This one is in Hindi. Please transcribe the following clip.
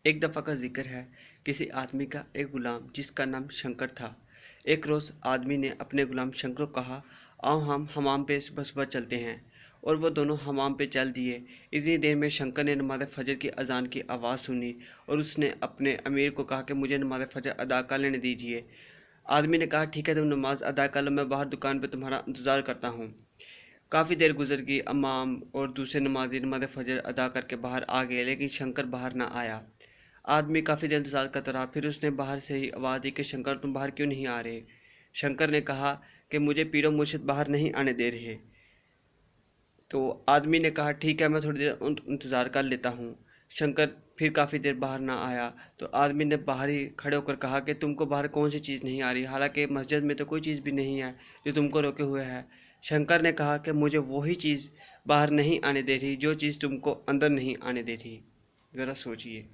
एक दफ़ा का जिक्र है किसी आदमी का एक गुलाम जिसका नाम शंकर था। एक रोज़ आदमी ने अपने गुलाम शंकर को कहा, आओ हम हमाम पे सुबह सुबह चलते हैं। और वो दोनों हमाम पे चल दिए। इतनी देर में शंकर ने नमाज़ फ़जर की अजान की आवाज़ सुनी और उसने अपने अमीर को कहा कि मुझे नमाज़ फ़जर अदा कर लेने दीजिए। आदमी ने कहा, ठीक है, तुम नमाज अदा कर लो, मैं बाहर दुकान पे तुम्हारा इंतज़ार करता हूँ। काफ़ी देर गुजर गई। इमाम और दूसरे नमाजी नमाज फ़जर अदा करके बाहर आ गए, लेकिन शंकर बाहर ना आया। आदमी काफ़ी देर इंतज़ार करता रहा। फिर उसने बाहर से ही आवाज़ दी कि शंकर, तुम बाहर क्यों नहीं आ रहे? शंकर ने कहा कि मुझे पीरो मुर्शिद बाहर नहीं आने दे रहे। तो आदमी ने कहा, ठीक है, मैं थोड़ी देर इंतज़ार कर लेता हूँ। शंकर फिर काफ़ी देर बाहर ना आया। तो आदमी ने बाहर ही खड़े होकर कहा कि तुमको बाहर कौन सी चीज़ नहीं आ रही? हालांकि मस्जिद में तो कोई चीज़ भी नहीं है जो तुमको रोके हुए है। शंकर ने कहा कि मुझे वही चीज़ बाहर नहीं आने दे रही जो चीज़ तुमको अंदर नहीं आने दे रही। ज़रा सोचिए।